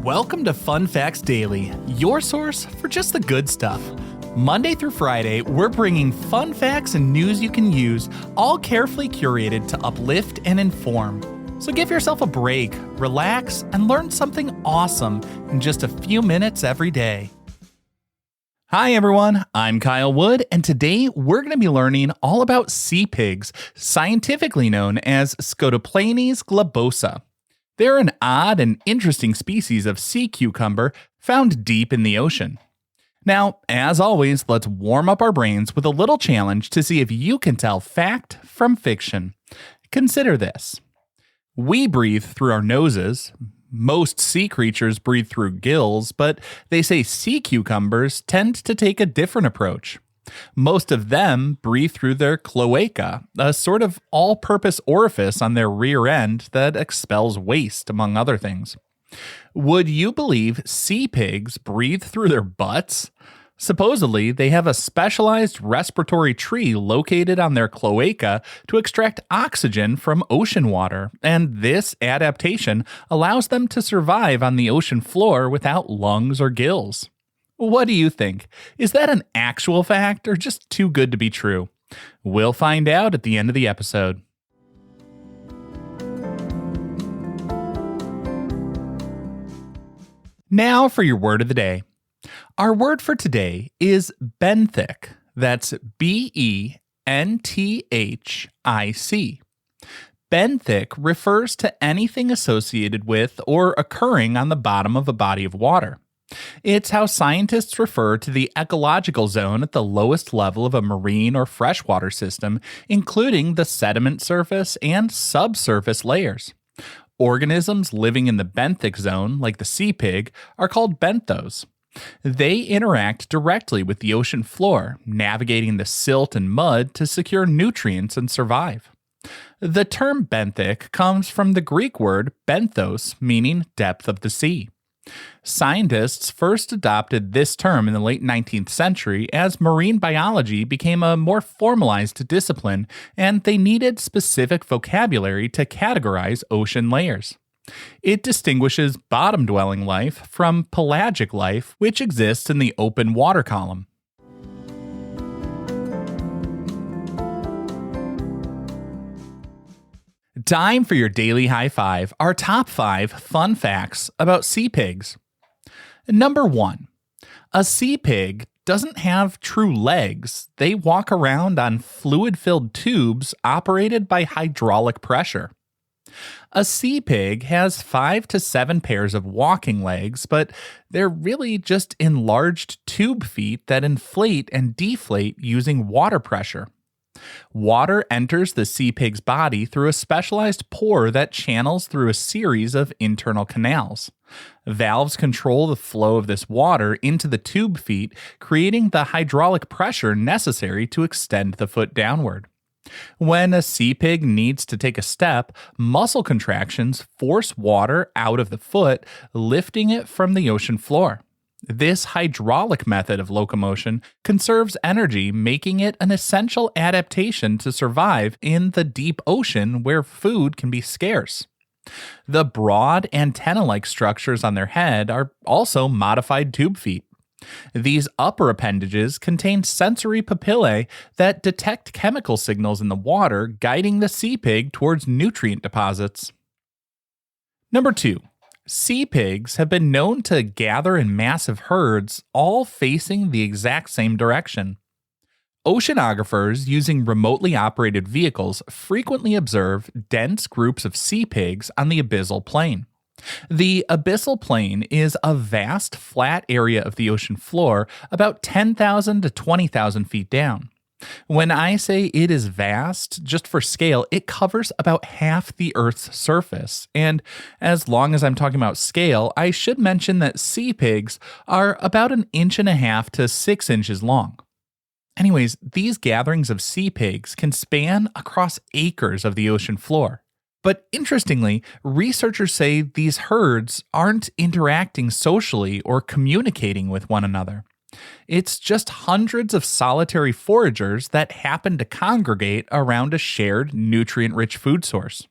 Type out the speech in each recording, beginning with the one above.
Welcome to Fun Facts Daily, your source for just the good stuff. Monday through Friday, we're bringing fun facts and news you can use, all carefully curated to uplift and inform. So give yourself a break, relax, and learn something awesome in just a few minutes every day. Hi everyone, I'm Kyle Wood, and today we're going to be learning all about sea pigs, scientifically known as Scotoplanes globosa. They're an odd and interesting species of sea cucumber found deep in the ocean. Now, as always, let's warm up our brains with a little challenge to see if you can tell fact from fiction. Consider this. We breathe through our noses. Most sea creatures breathe through gills, but they say sea cucumbers tend to take a different approach. Most of them breathe through their cloaca, a sort of all-purpose orifice on their rear end that expels waste, among other things. Would you believe sea pigs breathe through their butts? Supposedly, they have a specialized respiratory tree located on their cloaca to extract oxygen from ocean water, and this adaptation allows them to survive on the ocean floor without lungs or gills. What do you think? Is that an actual fact or just too good to be true? We'll find out at the end of the episode. Now for your word of the day. Our word for today is benthic. That's B-E-N-T-H-I-C. Benthic refers to anything associated with or occurring on the bottom of a body of water. It's how scientists refer to the ecological zone at the lowest level of a marine or freshwater system, including the sediment surface and subsurface layers. Organisms living in the benthic zone, like the sea pig, are called benthos. They interact directly with the ocean floor, navigating the silt and mud to secure nutrients and survive. The term benthic comes from the Greek word benthos, meaning depth of the sea. Scientists first adopted this term in the late 19th century as marine biology became a more formalized discipline and they needed specific vocabulary to categorize ocean layers. It distinguishes bottom-dwelling life from pelagic life, which exists in the open water column. Time for your daily high five, our top 5 fun facts about sea pigs. Number 1. A sea pig doesn't have true legs. They walk around on fluid-filled tubes operated by hydraulic pressure. A sea pig has 5 to 7 pairs of walking legs, but they're really just enlarged tube feet that inflate and deflate using water pressure. Water enters the sea pig's body through a specialized pore that channels through a series of internal canals. Valves control the flow of this water into the tube feet, creating the hydraulic pressure necessary to extend the foot downward. When a sea pig needs to take a step, muscle contractions force water out of the foot, lifting it from the ocean floor. This hydraulic method of locomotion conserves energy, making it an essential adaptation to survive in the deep ocean where food can be scarce. The broad antenna-like structures on their head are also modified tube feet. These upper appendages contain sensory papillae that detect chemical signals in the water, guiding the sea pig towards nutrient deposits. Number 2. Sea pigs have been known to gather in massive herds, all facing the exact same direction. Oceanographers using remotely operated vehicles frequently observe dense groups of sea pigs on the abyssal plain. The abyssal plain is a vast, flat area of the ocean floor, about 10,000 to 20,000 feet down. When I say it is vast, just for scale, it covers about half the Earth's surface. And as long as I'm talking about scale, I should mention that sea pigs are about 1.5 to 6 inches long. Anyways, these gatherings of sea pigs can span across acres of the ocean floor. But interestingly, researchers say these herds aren't interacting socially or communicating with one another. It's just hundreds of solitary foragers that happen to congregate around a shared nutrient-rich food source.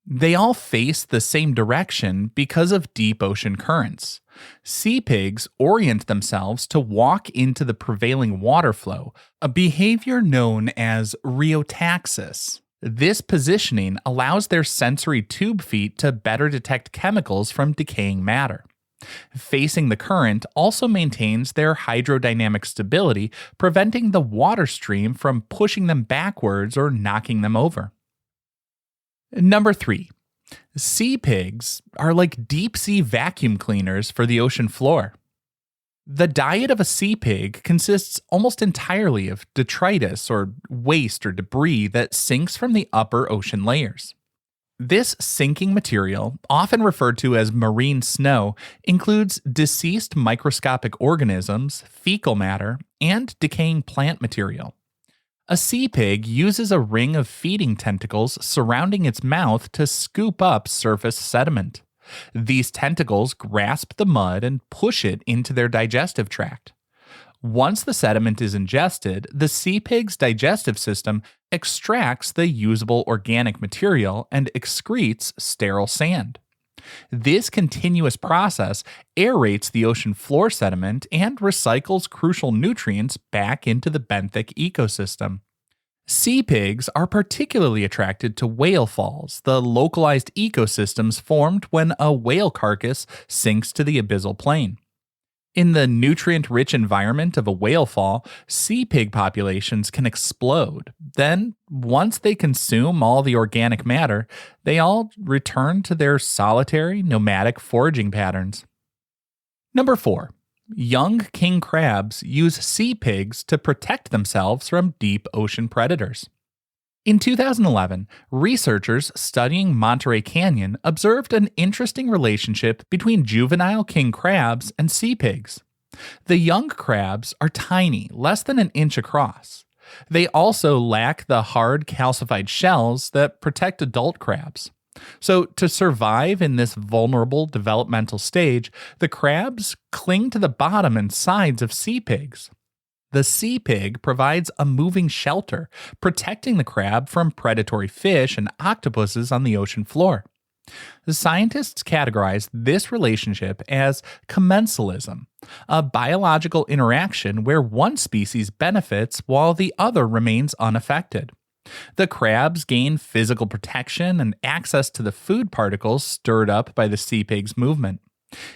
They all face the same direction because of deep ocean currents. Sea pigs orient themselves to walk into the prevailing water flow, a behavior known as rheotaxis. This positioning allows their sensory tube feet to better detect chemicals from decaying matter. Facing the current also maintains their hydrodynamic stability, preventing the water stream from pushing them backwards or knocking them over. Number 3. Sea pigs are like deep-sea vacuum cleaners for the ocean floor. The diet of a sea pig consists almost entirely of detritus or waste or debris that sinks from the upper ocean layers. This sinking material, often referred to as marine snow, includes deceased microscopic organisms, fecal matter, and decaying plant material. A sea pig uses a ring of feeding tentacles surrounding its mouth to scoop up surface sediment. These tentacles grasp the mud and push it into their digestive tract. Once the sediment is ingested, the sea pig's digestive system extracts the usable organic material and excretes sterile sand. This continuous process aerates the ocean floor sediment and recycles crucial nutrients back into the benthic ecosystem. Sea pigs are particularly attracted to whale falls, the localized ecosystems formed when a whale carcass sinks to the abyssal plain. In the nutrient-rich environment of a whale fall, sea pig populations can explode. Then, once they consume all the organic matter, they all return to their solitary, nomadic foraging patterns. Number 4. Young king crabs use sea pigs to protect themselves from deep ocean predators. In 2011, researchers studying Monterey Canyon observed an interesting relationship between juvenile king crabs and sea pigs. The young crabs are tiny, less than an inch across. They also lack the hard calcified shells that protect adult crabs. So, to survive in this vulnerable developmental stage, the crabs cling to the bottom and sides of sea pigs. The sea pig provides a moving shelter, protecting the crab from predatory fish and octopuses on the ocean floor. The scientists categorize this relationship as commensalism, a biological interaction where one species benefits while the other remains unaffected. The crabs gain physical protection and access to the food particles stirred up by the sea pig's movement.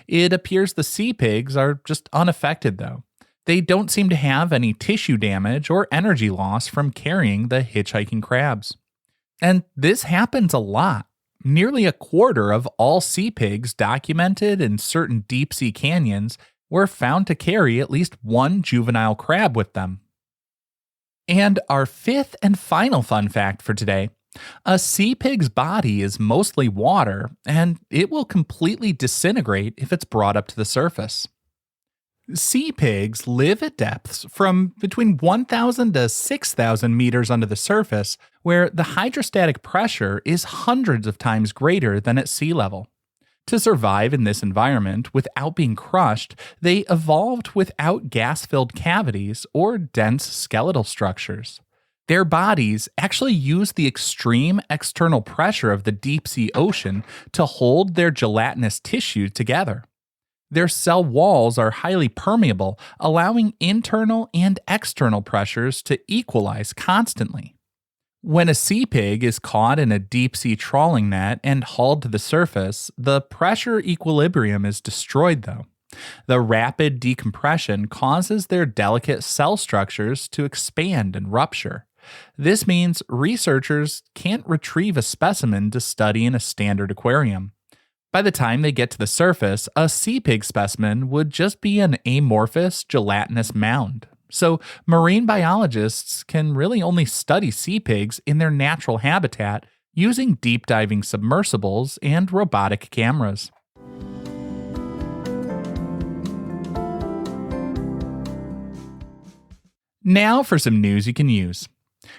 It appears the sea pigs are just unaffected, though. They don't seem to have any tissue damage or energy loss from carrying the hitchhiking crabs. And this happens a lot. Nearly a quarter of all sea pigs documented in certain deep-sea canyons were found to carry at least one juvenile crab with them. And our fifth and final fun fact for today: a sea pig's body is mostly water, and it will completely disintegrate if it's brought up to the surface. Sea pigs live at depths from between 1,000 to 6,000 meters under the surface, where the hydrostatic pressure is hundreds of times greater than at sea level. To survive in this environment without being crushed, they evolved without gas-filled cavities or dense skeletal structures. Their bodies actually use the extreme external pressure of the deep-sea ocean to hold their gelatinous tissue together. Their cell walls are highly permeable, allowing internal and external pressures to equalize constantly. When a sea pig is caught in a deep-sea trawling net and hauled to the surface, the pressure equilibrium is destroyed, though. The rapid decompression causes their delicate cell structures to expand and rupture. This means researchers can't retrieve a specimen to study in a standard aquarium. By the time they get to the surface, a sea pig specimen would just be an amorphous, gelatinous mound. So marine biologists can really only study sea pigs in their natural habitat using deep diving submersibles and robotic cameras. Now for some news you can use.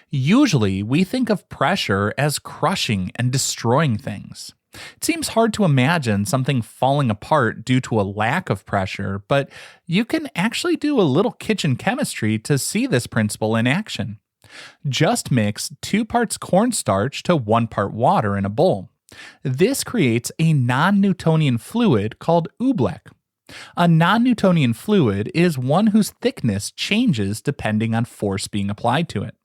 Usually, we think of pressure as crushing and destroying things. It seems hard to imagine something falling apart due to a lack of pressure, but you can actually do a little kitchen chemistry to see this principle in action. Just mix 2 parts cornstarch to 1 part water in a bowl. This creates a non-Newtonian fluid called oobleck. A non-Newtonian fluid is one whose thickness changes depending on force being applied to it.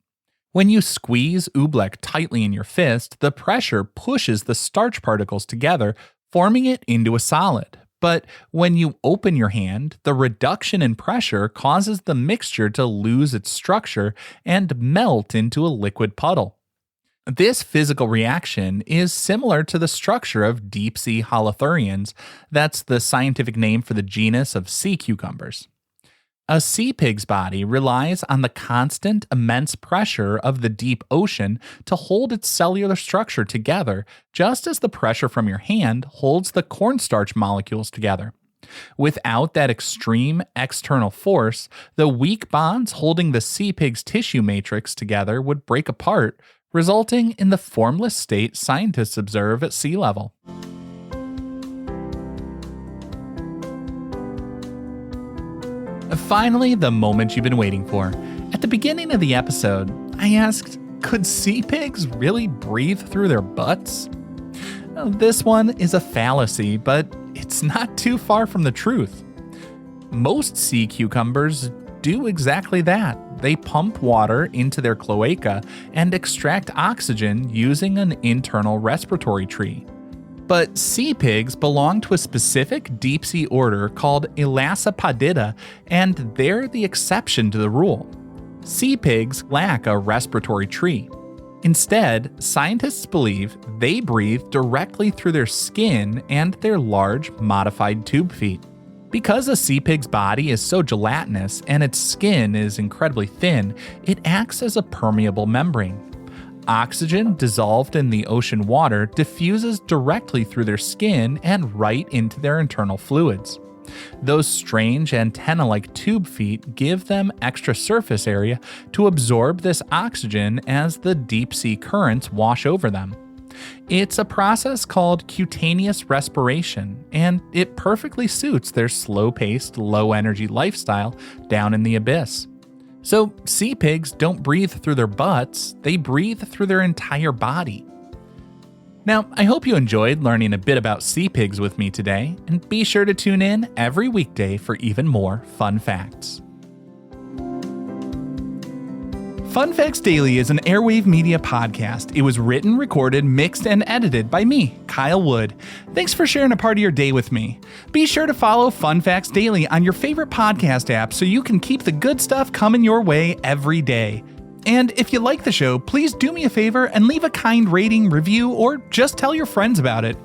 When you squeeze oobleck tightly in your fist, the pressure pushes the starch particles together, forming it into a solid. But when you open your hand, the reduction in pressure causes the mixture to lose its structure and melt into a liquid puddle. This physical reaction is similar to the structure of deep-sea holothurians. That's the scientific name for the genus of sea cucumbers. A sea pig's body relies on the constant, immense pressure of the deep ocean to hold its cellular structure together, just as the pressure from your hand holds the cornstarch molecules together. Without that extreme external force, the weak bonds holding the sea pig's tissue matrix together would break apart, resulting in the formless state scientists observe at sea level. Finally, the moment you've been waiting for. At the beginning of the episode, I asked, could sea pigs really breathe through their butts? This one is a fallacy, but it's not too far from the truth. Most sea cucumbers do exactly that. They pump water into their cloaca and extract oxygen using an internal respiratory tree. But sea pigs belong to a specific deep-sea order called Elassapodida, and they're the exception to the rule. Sea pigs lack a respiratory tree. Instead, scientists believe they breathe directly through their skin and their large, modified tube feet. Because a sea pig's body is so gelatinous and its skin is incredibly thin, it acts as a permeable membrane. Oxygen dissolved in the ocean water diffuses directly through their skin and right into their internal fluids. Those strange antenna-like tube feet give them extra surface area to absorb this oxygen as the deep-sea currents wash over them. It's a process called cutaneous respiration, and it perfectly suits their slow-paced, low-energy lifestyle down in the abyss. So, sea pigs don't breathe through their butts, they breathe through their entire body. Now, I hope you enjoyed learning a bit about sea pigs with me today, and be sure to tune in every weekday for even more fun facts. Fun Facts Daily is an Airwave Media podcast. It was written, recorded, mixed, and edited by me, Kyle Wood. Thanks for sharing a part of your day with me. Be sure to follow Fun Facts Daily on your favorite podcast app so you can keep the good stuff coming your way every day. And if you like the show, please do me a favor and leave a kind rating, review, or just tell your friends about it.